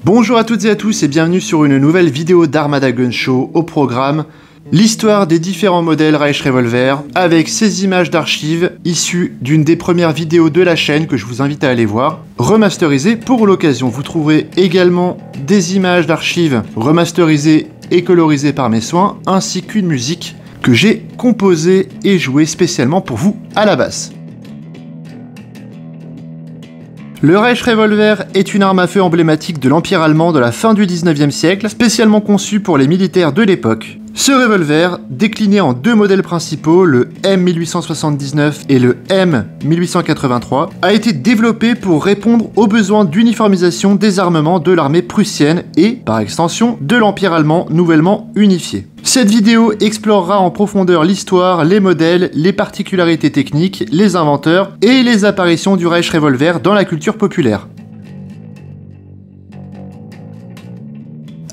Bonjour à toutes et à tous et bienvenue sur une nouvelle vidéo d'Armada Gun Show. Au programme, l'histoire des différents modèles Reich Revolver avec ces images d'archives issues d'une des premières vidéos de la chaîne que je vous invite à aller voir, remasterisées pour l'occasion. Vous trouverez également des images d'archives remasterisées et colorisées par mes soins, ainsi qu'une musique que j'ai composée et jouée spécialement pour vous à la basse. Le Reich Revolver est une arme à feu emblématique de l'Empire allemand de la fin du 19e siècle, spécialement conçue pour les militaires de l'époque. Ce revolver, décliné en deux modèles principaux, le M1879 et le M1883, a été développé pour répondre aux besoins d'uniformisation des armements de l'armée prussienne et, par extension, de l'Empire allemand nouvellement unifié. Cette vidéo explorera en profondeur l'histoire, les modèles, les particularités techniques, les inventeurs et les apparitions du Reich Revolver dans la culture populaire.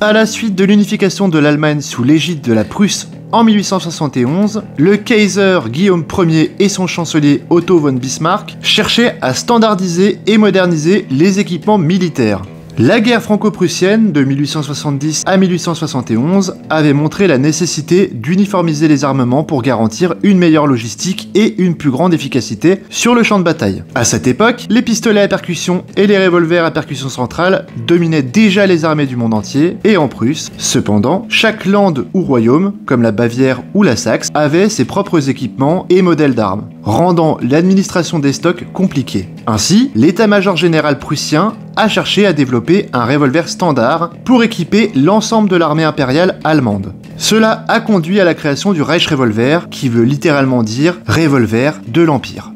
À la suite de l'unification de l'Allemagne sous l'égide de la Prusse en 1871, le Kaiser Guillaume Ier et son chancelier Otto von Bismarck cherchaient à standardiser et moderniser les équipements militaires. La guerre franco-prussienne de 1870 à 1871 avait montré la nécessité d'uniformiser les armements pour garantir une meilleure logistique et une plus grande efficacité sur le champ de bataille. À cette époque, les pistolets à percussion et les revolvers à percussion centrale dominaient déjà les armées du monde entier, et en Prusse, cependant, chaque lande ou royaume, comme la Bavière ou la Saxe, avait ses propres équipements et modèles d'armes, rendant l'administration des stocks compliquée. Ainsi, l'état-major général prussien a cherché à développer un revolver standard pour équiper l'ensemble de l'armée impériale allemande. Cela a conduit à la création du Reich Revolver, qui veut littéralement dire « revolver de l'Empire ».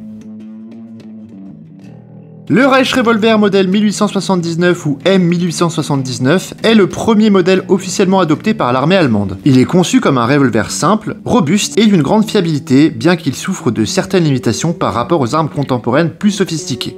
Le Reich Revolver modèle 1879 ou M1879 est le premier modèle officiellement adopté par l'armée allemande. Il est conçu comme un revolver simple, robuste et d'une grande fiabilité, bien qu'il souffre de certaines limitations par rapport aux armes contemporaines plus sophistiquées.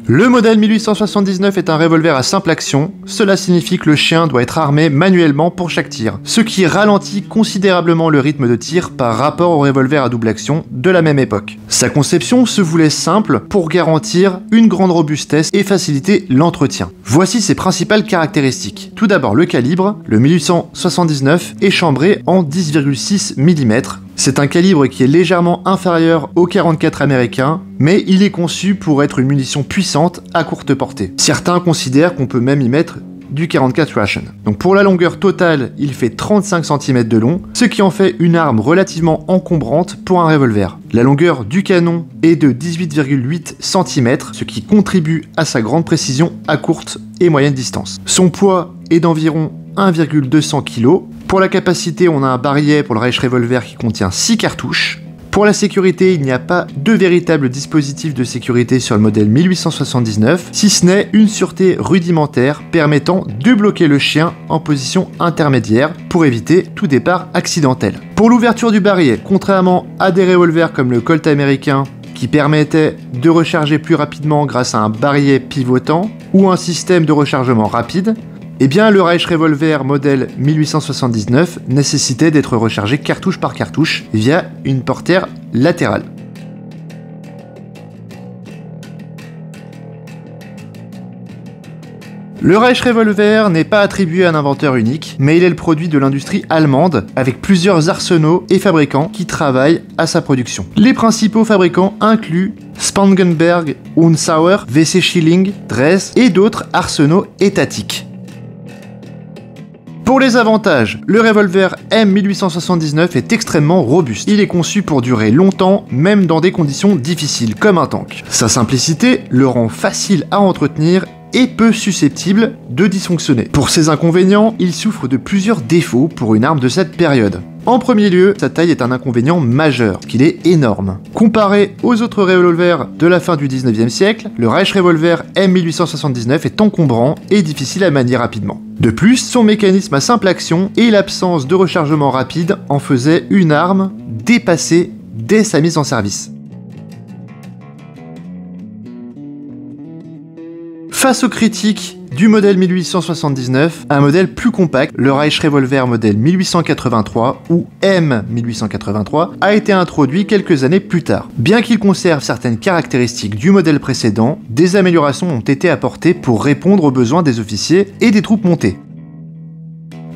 Le modèle 1879 est un revolver à simple action, cela signifie que le chien doit être armé manuellement pour chaque tir, ce qui ralentit considérablement le rythme de tir par rapport au revolver à double action de la même époque. Sa conception se voulait simple pour garantir une grande robustesse et faciliter l'entretien. Voici ses principales caractéristiques. Tout d'abord le calibre, le 1879 est chambré en 10,6 mm. C'est un calibre qui est légèrement inférieur au 44 américain, mais il est conçu pour être une munition puissante à courte portée. Certains considèrent qu'on peut même y mettre du 44 Ration. Donc pour la longueur totale, il fait 35 cm de long, ce qui en fait une arme relativement encombrante pour un revolver. La longueur du canon est de 18,8 cm, ce qui contribue à sa grande précision à courte et moyenne distance. Son poids est d'environ 1,200 kg. Pour la capacité, on a un barillet pour le Reich Revolver qui contient 6 cartouches. Pour la sécurité, il n'y a pas de véritable dispositif de sécurité sur le modèle 1879, si ce n'est une sûreté rudimentaire permettant de bloquer le chien en position intermédiaire pour éviter tout départ accidentel. Pour l'ouverture du barillet, contrairement à des revolvers comme le Colt américain qui permettait de recharger plus rapidement grâce à un barillet pivotant ou un système de rechargement rapide, eh bien, le Reich Revolver modèle 1879 nécessitait d'être rechargé cartouche par cartouche via une portière latérale. Le Reich Revolver n'est pas attribué à un inventeur unique, mais il est le produit de l'industrie allemande, avec plusieurs arsenaux et fabricants qui travaillent à sa production. Les principaux fabricants incluent Spangenberg, Unsauer, WC Schilling, Dress et d'autres arsenaux étatiques. Pour les avantages, le revolver M1879 est extrêmement robuste. Il est conçu pour durer longtemps, même dans des conditions difficiles, comme un tank. Sa simplicité le rend facile à entretenir et peu susceptible de dysfonctionner. Pour ses inconvénients, il souffre de plusieurs défauts pour une arme de cette période. En premier lieu, sa taille est un inconvénient majeur, qu'il est énorme. Comparé aux autres revolvers de la fin du 19e siècle, le Reich Revolver M1879 est encombrant et difficile à manier rapidement. De plus, son mécanisme à simple action et l'absence de rechargement rapide en faisaient une arme dépassée dès sa mise en service. Face aux critiques du modèle 1879, un modèle plus compact, le Reichsrevolver modèle 1883 ou M1883 a été introduit quelques années plus tard. Bien qu'il conserve certaines caractéristiques du modèle précédent, des améliorations ont été apportées pour répondre aux besoins des officiers et des troupes montées.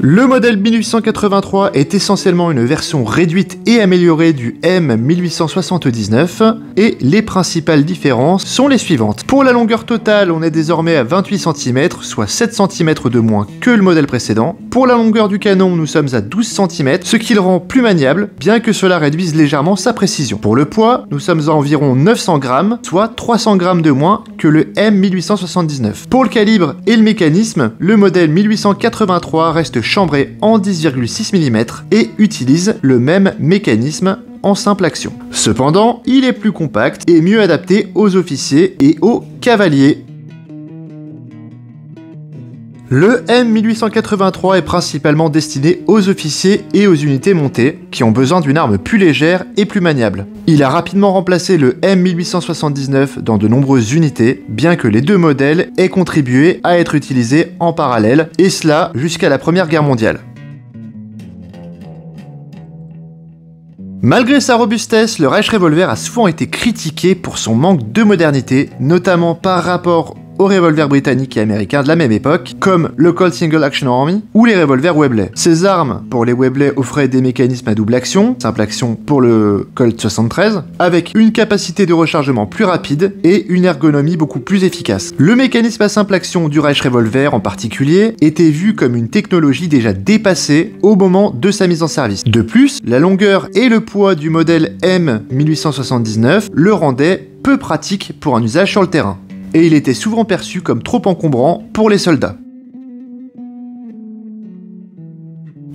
Le modèle 1883 est essentiellement une version réduite et améliorée du M1879 et les principales différences sont les suivantes. Pour la longueur totale, on est désormais à 28 cm, soit 7 cm de moins que le modèle précédent. Pour la longueur du canon, nous sommes à 12 cm, ce qui le rend plus maniable, bien que cela réduise légèrement sa précision. Pour le poids, nous sommes à environ 900 grammes, soit 300 grammes de moins que le M1879. Pour le calibre et le mécanisme, le modèle 1883 reste chambré en 10,6 mm et utilise le même mécanisme en simple action. Cependant, il est plus compact et mieux adapté aux officiers et aux cavaliers. Le M1883 est principalement destiné aux officiers et aux unités montées, qui ont besoin d'une arme plus légère et plus maniable. Il a rapidement remplacé le M1879 dans de nombreuses unités, bien que les deux modèles aient contribué à être utilisés en parallèle, et cela jusqu'à la Première Guerre mondiale. Malgré sa robustesse, le Reichsrevolver a souvent été critiqué pour son manque de modernité, notamment par rapport aux revolvers britanniques et américains de la même époque, comme le Colt Single Action Army ou les revolvers Webley. Ces armes, pour les Webley, offraient des mécanismes à double action, simple action pour le Colt 73, avec une capacité de rechargement plus rapide et une ergonomie beaucoup plus efficace. Le mécanisme à simple action du Reichsrevolver en particulier était vu comme une technologie déjà dépassée au moment de sa mise en service. De plus, la longueur et le poids du modèle M1879 le rendaient peu pratique pour un usage sur le terrain. Et il était souvent perçu comme trop encombrant pour les soldats.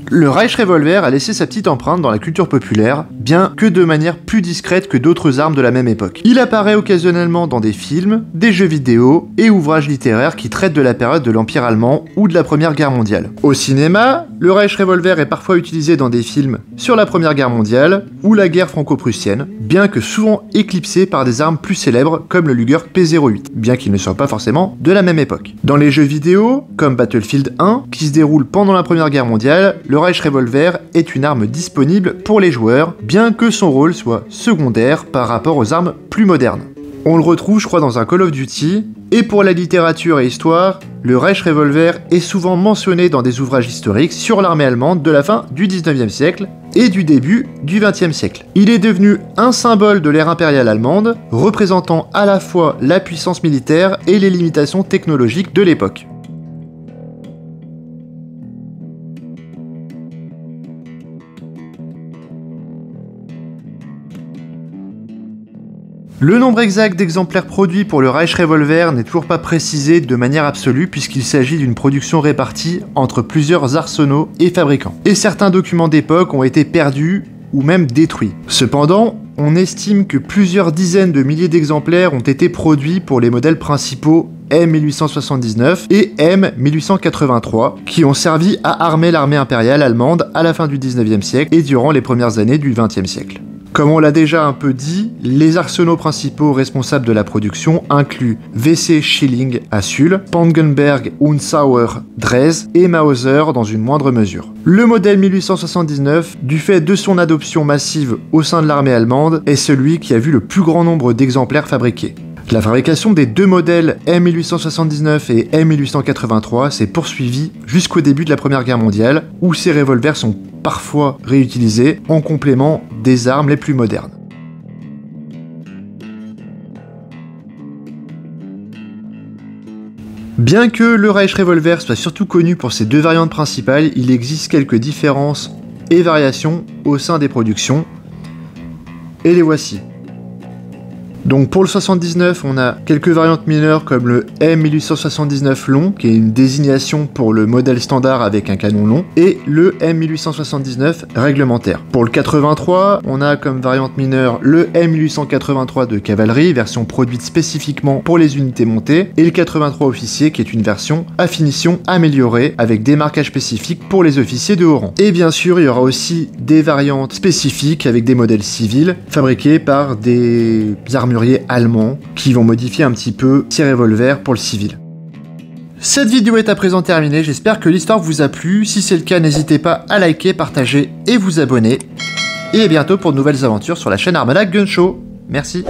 Le Reichsrevolver a laissé sa petite empreinte dans la culture populaire, bien que de manière plus discrète que d'autres armes de la même époque. Il apparaît occasionnellement dans des films, des jeux vidéo et ouvrages littéraires qui traitent de la période de l'Empire allemand ou de la Première Guerre mondiale. Au cinéma, le Reichsrevolver est parfois utilisé dans des films sur la Première Guerre mondiale ou la guerre franco-prussienne, bien que souvent éclipsé par des armes plus célèbres comme le Luger P08, bien qu'il ne soit pas forcément de la même époque. Dans les jeux vidéo, comme Battlefield 1, qui se déroule pendant la Première Guerre mondiale, le Reichsrevolver est une arme disponible pour les joueurs, bien que son rôle soit secondaire par rapport aux armes plus modernes. On le retrouve, je crois, dans un Call of Duty, et pour la littérature et histoire, le Reichsrevolver est souvent mentionné dans des ouvrages historiques sur l'armée allemande de la fin du 19e siècle et du début du 20e siècle. Il est devenu un symbole de l'ère impériale allemande, représentant à la fois la puissance militaire et les limitations technologiques de l'époque. Le nombre exact d'exemplaires produits pour le Reichsrevolver n'est toujours pas précisé de manière absolue puisqu'il s'agit d'une production répartie entre plusieurs arsenaux et fabricants. Et certains documents d'époque ont été perdus ou même détruits. Cependant, on estime que plusieurs dizaines de milliers d'exemplaires ont été produits pour les modèles principaux M1879 et M1883 qui ont servi à armer l'armée impériale allemande à la fin du 19e siècle et durant les premières années du 20e siècle. Comme on l'a déjà un peu dit, les arsenaux principaux responsables de la production incluent WC Schilling à Sul, Spangenberg und Sauer Dresde et Mauser dans une moindre mesure. Le modèle 1879, du fait de son adoption massive au sein de l'armée allemande, est celui qui a vu le plus grand nombre d'exemplaires fabriqués. La fabrication des deux modèles M1879 et M1883 s'est poursuivie jusqu'au début de la Première Guerre mondiale, où ces revolvers sont parfois réutilisés en complément des armes les plus modernes. Bien que le Reichsrevolver soit surtout connu pour ses deux variantes principales, il existe quelques différences et variations au sein des productions, et les voici. Donc pour le 79, on a quelques variantes mineures comme le M1879 long, qui est une désignation pour le modèle standard avec un canon long, et le M1879 réglementaire. Pour le 83, on a comme variante mineure le M1883 de cavalerie, version produite spécifiquement pour les unités montées, et le 83 officier qui est une version à finition améliorée avec des marquages spécifiques pour les officiers de haut rang. Et bien sûr, il y aura aussi des variantes spécifiques avec des modèles civils fabriqués par des armuriers allemands qui vont modifier un petit peu ces revolvers pour le civil. Cette vidéo est à présent terminée, j'espère que l'histoire vous a plu. Si c'est le cas, n'hésitez pas à liker, partager et vous abonner. Et à bientôt pour de nouvelles aventures sur la chaîne Armada Gun Show. Merci.